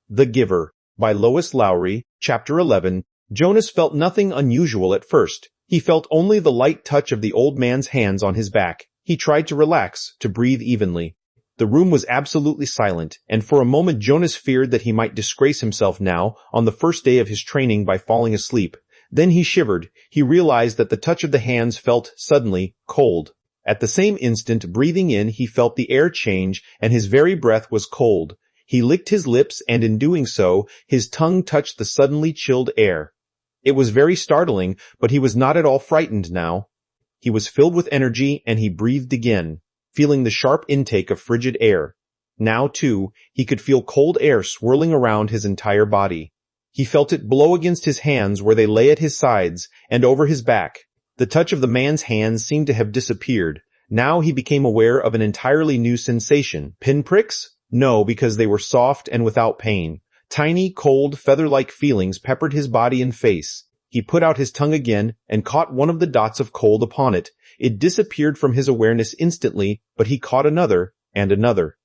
The Giver, by Lois Lowry, Chapter 11. Jonas felt nothing unusual at first. He felt only the light touch of the old man's hands on his back. He tried to relax, to breathe evenly. The room was absolutely silent, and for a moment Jonas feared that he might disgrace himself now, on the first day of his training, by falling asleep. Then he shivered. He realized that the touch of the hands felt, suddenly, cold. At the same instant, breathing in, he felt the air change, and his very breath was cold. He licked his lips, and in doing so, his tongue touched the suddenly chilled air. It was very startling, but he was not at all frightened now. He was filled with energy, and he breathed again, feeling the sharp intake of frigid air. Now, too, he could feel cold air swirling around his entire body. He felt it blow against his hands where they lay at his sides, and over his back. The touch of the man's hands seemed to have disappeared. Now he became aware of an entirely new sensation. Pinpricks? No, because they were soft and without pain. Tiny, cold, feather-like feelings peppered his body and face. He put out his tongue again and caught one of the dots of cold upon it. It disappeared from his awareness instantly, but he caught another, and another.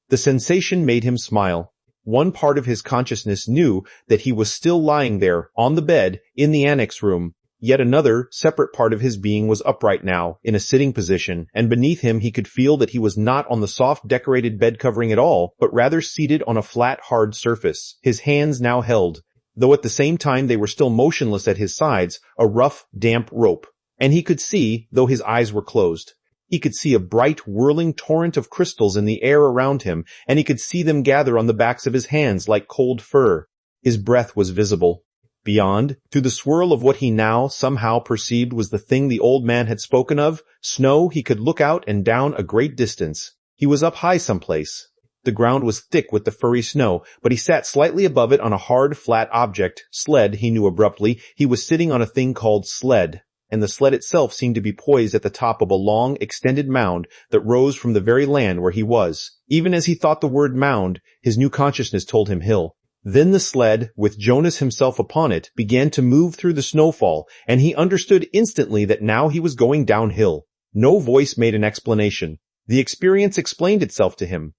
The sensation made him smile. One part of his consciousness knew that he was still lying there, on the bed, in the annex room. Yet another, separate part of his being was upright now, in a sitting position, and beneath him he could feel that he was not on the soft decorated bed covering at all, but rather seated on a flat, hard surface. His hands now held, though at the same time they were still motionless at his sides, a rough, damp rope. And he could see, though his eyes were closed. He could see a bright, whirling torrent of crystals in the air around him, and he could see them gather on the backs of his hands like cold fur. His breath was visible. Beyond, through the swirl of what he now somehow perceived was the thing the old man had spoken of, snow, he could look out and down a great distance. He was up high someplace. The ground was thick with the furry snow, but he sat slightly above it on a hard, flat object. Sled, he knew abruptly. He was sitting on a thing called sled, and the sled itself seemed to be poised at the top of a long, extended mound that rose from the very land where he was. Even as he thought the word mound, his new consciousness told him hill. Then the sled, with Jonas himself upon it, began to move through the snowfall, and he understood instantly that now he was going downhill. No voice made an explanation. The experience explained itself to him.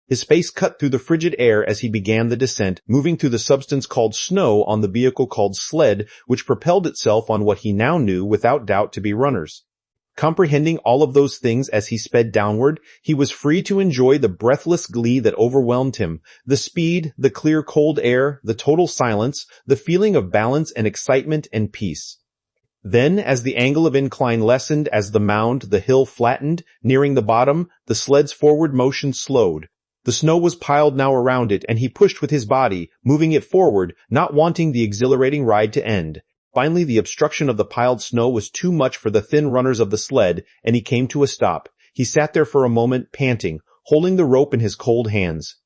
His face cut through the frigid air as he began the descent, moving through the substance called snow on the vehicle called sled, which propelled itself on what he now knew without doubt to be runners. Comprehending all of those things as he sped downward, he was free to enjoy the breathless glee that overwhelmed him, the speed, the clear cold air, the total silence, the feeling of balance and excitement and peace. Then, as the angle of incline lessened, as the mound, the hill flattened, nearing the bottom, the sled's forward motion slowed. The snow was piled now around it, and he pushed with his body, moving it forward, not wanting the exhilarating ride to end. Finally, the obstruction of the piled snow was too much for the thin runners of the sled, and he came to a stop. He sat there for a moment, panting, holding the rope in his cold hands.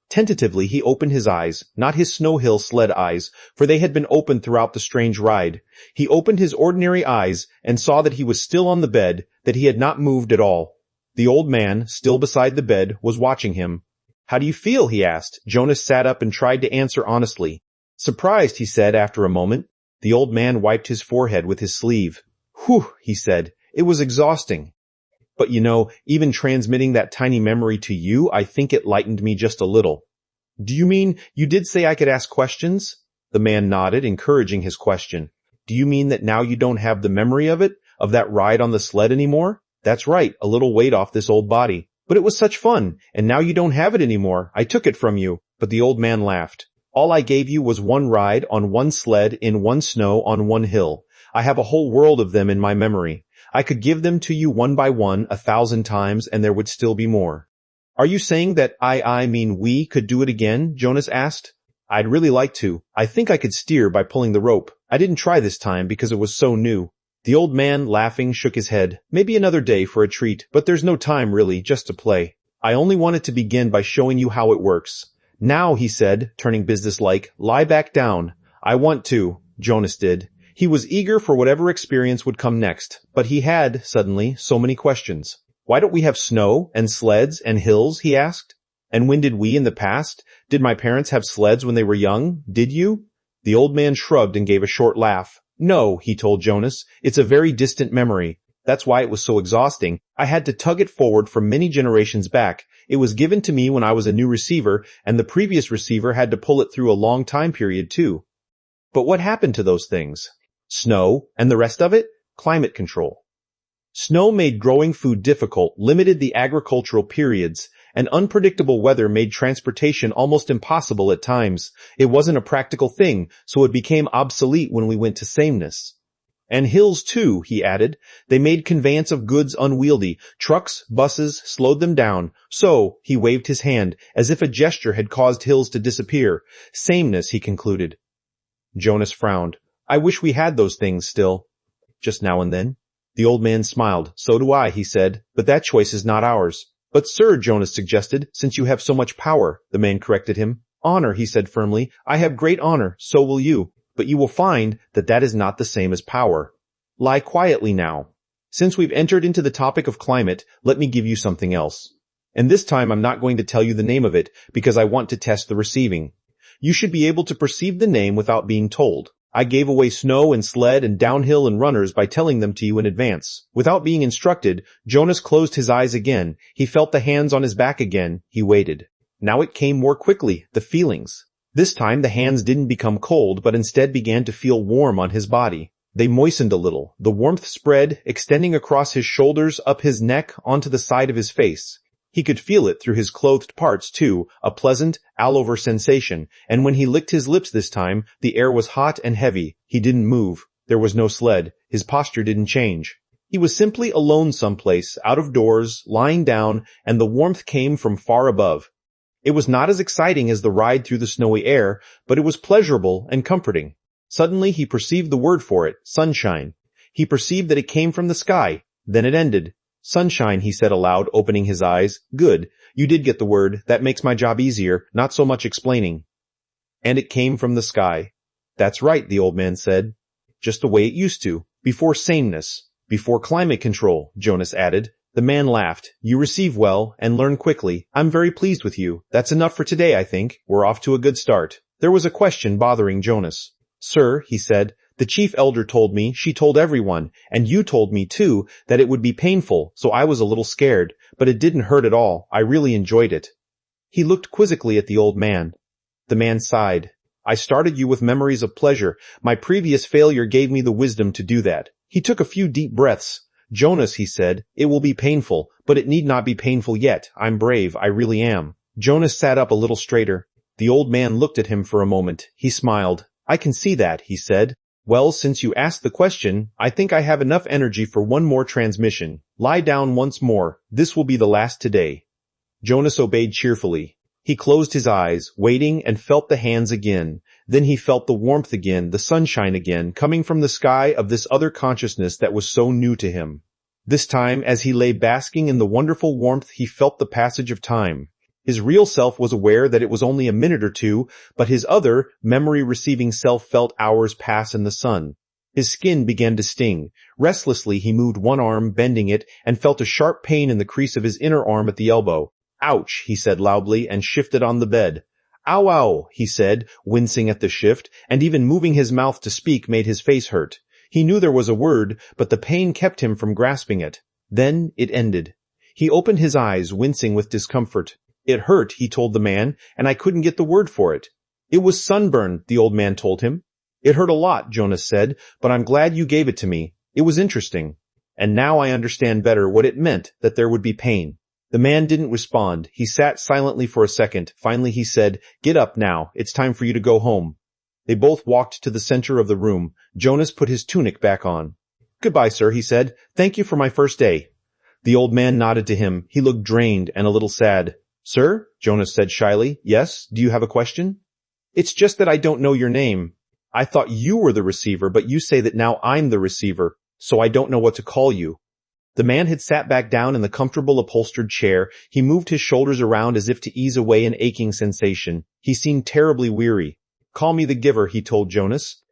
Tentatively, he opened his eyes, not his snow hill sled eyes, for they had been open throughout the strange ride. He opened his ordinary eyes and saw that he was still on the bed, that he had not moved at all. The old man, still beside the bed, was watching him. "How do you feel?" he asked. Jonas sat up and tried to answer honestly. "Surprised," he said after a moment. The old man wiped his forehead with his sleeve. "Whew," he said. "It was exhausting. But even transmitting that tiny memory to you, I think it lightened me just a little." "Do you mean you did say I could ask questions?" The man nodded, encouraging his question. "Do you mean that now you don't have the memory of it, of that ride on the sled anymore?" "That's right, a little weight off this old body. But it was such fun, and now you don't have it anymore. I took it from you." But the old man laughed. "All I gave you was one ride on one sled in one snow on one hill. I have a whole world of them in my memory. I could give them to you one by one 1,000 times, and there would still be more." "Are you saying that I mean we could do it again?" Jonas asked. "I'd really like to. I think I could steer by pulling the rope. I didn't try this time because it was so new." The old man, laughing, shook his head. "Maybe another day for a treat, but there's no time really, just to play. I only wanted to begin by showing you how it works. Now," he said, turning businesslike, "lie back down." "I want to." Jonas did. He was eager for whatever experience would come next, but he had, suddenly, so many questions. "Why don't we have snow, and sleds, and hills?" he asked. "And when did we in the past? Did my parents have sleds when they were young? Did you?" The old man shrugged and gave a short laugh. "No," he told Jonas. "It's a very distant memory. That's why it was so exhausting. I had to tug it forward from many generations back. It was given to me when I was a new receiver, and the previous receiver had to pull it through a long time period too. But what happened to those things? Snow, and the rest of it? Climate control. Snow made growing food difficult, limited the agricultural periods, and unpredictable weather made transportation almost impossible at times. It wasn't a practical thing, so it became obsolete when we went to sameness. And hills too, he added. They made conveyance of goods unwieldy. Trucks, buses slowed them down. So, he waved his hand, as if a gesture had caused hills to disappear. Sameness, he concluded. Jonas frowned. I wish we had those things still. Just now and then. The old man smiled. So do I, he said, but that choice is not ours. But sir, Jonas suggested, since you have so much power, the man corrected him. Honor, he said firmly. I have great honor, so will you. But you will find that that is not the same as power. Lie quietly now. Since we've entered into the topic of climate, let me give you something else. And this time I'm not going to tell you the name of it, because I want to test the receiving. You should be able to perceive the name without being told. I gave away snow and sled and downhill and runners by telling them to you in advance. Without being instructed, Jonas closed his eyes again. He felt the hands on his back again. He waited. Now it came more quickly, the feelings. This time the hands didn't become cold, but instead began to feel warm on his body. They moistened a little. The warmth spread, extending across his shoulders, up his neck, onto the side of his face. He could feel it through his clothed parts, too, a pleasant, all-over sensation, and when he licked his lips this time, the air was hot and heavy. He didn't move. There was no sled. His posture didn't change. He was simply alone someplace, out of doors, lying down, and the warmth came from far above. It was not as exciting as the ride through the snowy air, but it was pleasurable and comforting. Suddenly he perceived the word for it, sunshine. He perceived that it came from the sky. Then it ended. Sunshine, he said aloud, opening his eyes. Good. You did get the word. That makes my job easier, not so much explaining. And it came from the sky. That's right, the old man said. Just the way it used to. Before sameness. Before climate control, Jonas added. The man laughed. You receive well, and learn quickly. I'm very pleased with you. That's enough for today, I think. We're off to a good start. There was a question bothering Jonas. Sir, he said, the chief elder told me, she told everyone, and you told me too, that it would be painful, so I was a little scared, but it didn't hurt at all. I really enjoyed it. He looked quizzically at the old man. The man sighed. I started you with memories of pleasure. My previous failure gave me the wisdom to do that. He took a few deep breaths. Jonas, he said, it will be painful, but it need not be painful yet. I'm brave, I really am. Jonas sat up a little straighter. The old man looked at him for a moment. He smiled. I can see that, he said. Well, since you asked the question, I think I have enough energy for one more transmission. Lie down once more. This will be the last today. Jonas obeyed cheerfully. He closed his eyes, waiting, and felt the hands again. Then he felt the warmth again, the sunshine again, coming from the sky of this other consciousness that was so new to him. This time, as he lay basking in the wonderful warmth, he felt the passage of time. His real self was aware that it was only a minute or two, but his other, memory-receiving self felt hours pass in the sun. His skin began to sting. Restlessly, he moved one arm, bending it, and felt a sharp pain in the crease of his inner arm at the elbow. Ouch, he said loudly, and shifted on the bed. Ow, ow, he said, wincing at the shift, and even moving his mouth to speak made his face hurt. He knew there was a word, but the pain kept him from grasping it. Then it ended. He opened his eyes, wincing with discomfort. It hurt, he told the man, and I couldn't get the word for it. It was sunburn, the old man told him. It hurt a lot, Jonas said, but I'm glad you gave it to me. It was interesting. And now I understand better what it meant that there would be pain. The man didn't respond. He sat silently for a second. Finally he said, Get up now. It's time for you to go home. They both walked to the center of the room. Jonas put his tunic back on. Goodbye, sir, he said. Thank you for my first day. The old man nodded to him. He looked drained and a little sad. Sir, Jonas said shyly. Yes, do you have a question? It's just that I don't know your name. I thought you were the receiver, but you say that now I'm the receiver, so I don't know what to call you. The man had sat back down in the comfortable upholstered chair. He moved his shoulders around as if to ease away an aching sensation. He seemed terribly weary. Call me the giver, he told Jonas.